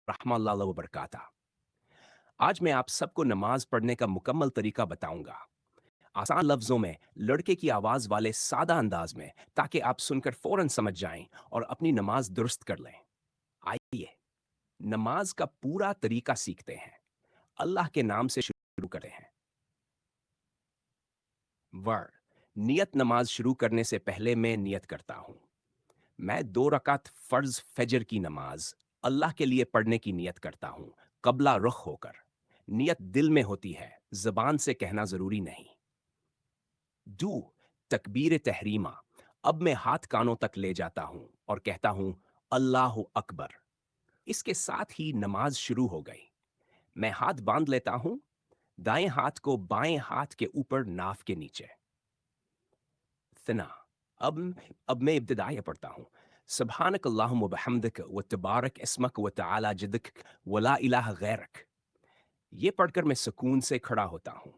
रहमतुल्लाहि व बरकातहू। आज मैं आप सबको नमाज पढ़ने का मुकम्मल तरीका बताऊंगा, आसान लफ्जों में, लड़के की आवाज वाले सादा अंदाज में, ताकि आप सुनकर फौरन समझ जाएं और अपनी नमाज दुरुस्त कर लें। आइए नमाज का पूरा तरीका सीखते हैं। अल्लाह के नाम से शुरू करते हैं। वर नियत नमाज शुरू करने से पहले मैं नियत करता हूं। मैं 2 रकात फर्ज फजर की नमाज अल्लाह के लिए पढ़ने की नियत करता हूं, कबला रुख होकर। नियत दिल में होती है, जबान से कहना जरूरी नहीं। दू तकबीर तहरीमा। अब मैं हाथ कानों तक ले जाता हूं और कहता हूं अल्लाह अकबर। इसके साथ ही नमाज शुरू हो गई। मैं हाथ बांध लेता हूं, दाएं हाथ को बाएं हाथ के ऊपर नाफ के नीचे। तना अब अब मैं इब्तिदाई पढ़ता हूं। सुब्हानक अल्लाहुम्मा व बिहम्दिक व तबारक इस्मक व तआला जद्दक व ला इलाहा गैरक। ये पढ़कर मैं सुकून से खड़ा होता हूं।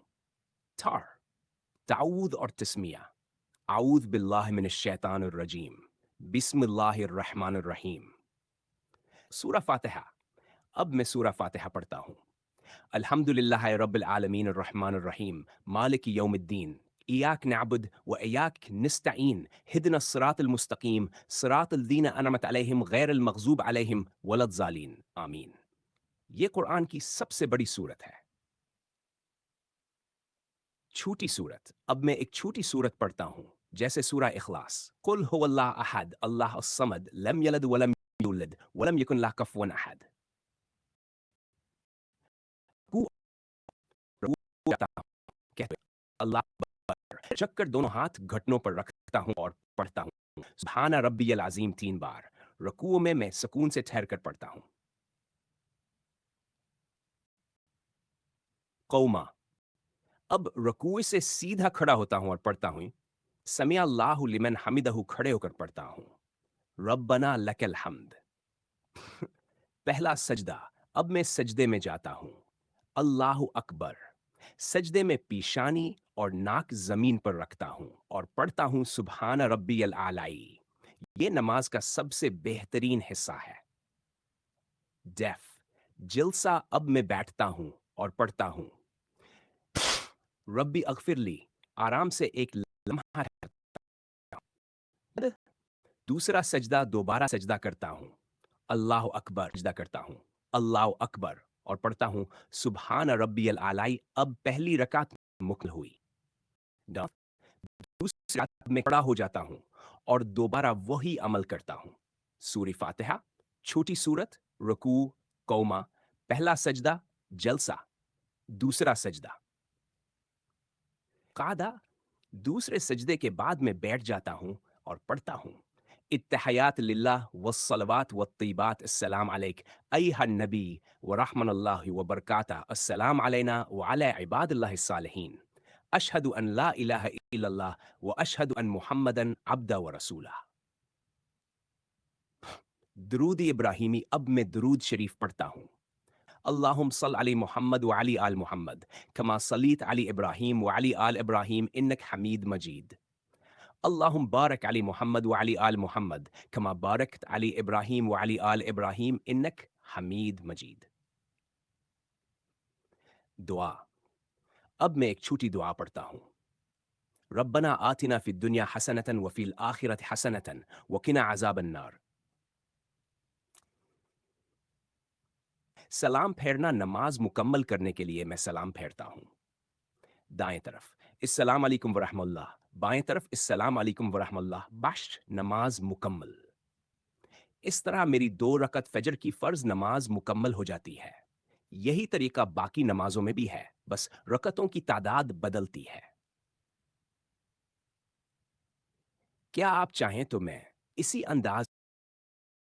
थार ताऊद और तस्मिया। आऊद बिल्लाहि मिनश शैतानिर रजीम, बिस्मिल्लाहिर रहमानिर रहीम। सूरा फातिहा। अब मैं सूरा फातिहा पढ़ता हूँ। अल्हम्दुलिल्लाहि रब्बिल आलमीन अर्रहमानिर रहीम मालिकि यौमिद्दीन इय्याक नअबुद व इय्याक नस्तईन हिदनस सिरातल मुस्तकीम सिरातल लज़ीना अनअमत अलैहिम गैरिल मग़ज़ूब अलैहिम वलद्दालिन आमीन। ये कुरान की सबसे बड़ी सूरत है। छोटी सूरत। अब मैं एक छोटी सूरत पढ़ता हूँ, जैसे सूरा इखलास। कुल हुवल्लाहु अहद अल्लाहुस समद लम यलिद वलम यूलद वलम यकुन लहु कुफुवन अहद। कू जाता हूँ, कहते अल्लाह अकबर। चक्कर दोनों हाथ घुटनों पर रखता हूँ और पढ़ता हूँ सुब्हान रब्बियल अज़ीम 3 बार। रुकू में मैं सुकून से ठहर कर पढ़ता हूँ। कौमा। अब रुकू से सीधा खड़ा होता हूँ और पढ़ता हूँ समिअ अल्लाहु लिमन हमिदहू। खड़े होकर पढ़ता हूँ रब्बना लकल हम्द। पहला सजदा। अब मैं सजदे में जाता हूँ। अल्लाहु अकबर। सजदे में पीशानी और नाक जमीन पर रखता हूँ और पढ़ता हूँ सुब्हान रब्बियल आलाई। ये नमाज का सबसे बेहतरीन हिस्सा है। डेफ जिल्सा। अब मैं बैठता हूँ और पढ़ता हूँ रब्बी अगफिरली। आराम से एक लम्हा ठहरता। दूसरा सजदा। दोबारा सजदा करता हूँ। अल्लाह अकबर। सजदा करता हूँ अल्लाह अकबर और पढ़ता हूँ सुब्हान रब्बियल आलाई। अब पहली रकात मुकम्मल हुई। दूसरी रकात में खड़ा हो जाता हूँ और दोबारा वही अमल करता हूँ। सूरी फातिहा, छोटी सूरत, रुकू, कौमा, पहला सजदा, जलसा, दूसरा सजदा। कादा। दूसरे सजदे के बाद मैं बैठ जाता हूँ और पढ़ता हूँ इत्तहयात लिल्लाह वस्सलवात वत्तय्यिबात अस्सलाम अलैक अय्युहन नबी व रहमतुल्लाहि व बरकातहू अस्सलाम अलैना व अला इबादिल्लाहिस सालिहीन अशहदु अन ला इलाहा इल्लल्लाह व अशहदु अन मुहम्मदन अब्दुहु व रसूलुहु। दुरूद इब्राहिमी। अब मैं दुरूद शरीफ पढ़ता हूँ। अल्लाहुम्म सल्ल अली मुहम्मद व अली आल मुहम्मद कमा सल्लैत अली इब्राहीम व अली आल इब्राहीम इन्नक हमीद मजीद। अल्लाहुम्म बारिक अली मुहम्मद व अली आल मुहम्मद कमा बारकत अली इब्राहीम व अली आल इब्राहीम इन्नक हमीद मजीद। दुआ। अब मैं एक छोटी दुआ पढ़ता हूँ। रब्बना आतिना फिद दुनिया हसनतन व फिल आखिरति हसनतन व किना अज़ाबन नार। सलाम फेरना। नमाज मुकम्मल करने के लिए मैं सलाम फेरता हूँ। दाएं तरफ अस्सलाम अलैकुम व रहमतुल्लाह, बाएं तरफ अस्सलाम अलैकुम व रहमतुल्लाह। बश नमाज मुकम्मल। इस तरह मेरी 2 रकत फजर की फर्ज नमाज मुकम्मल हो जाती है। यही तरीका बाकी नमाजों में भी है, बस रकतों की तादाद बदलती है। क्या आप चाहें तो मैं इसी अंदाज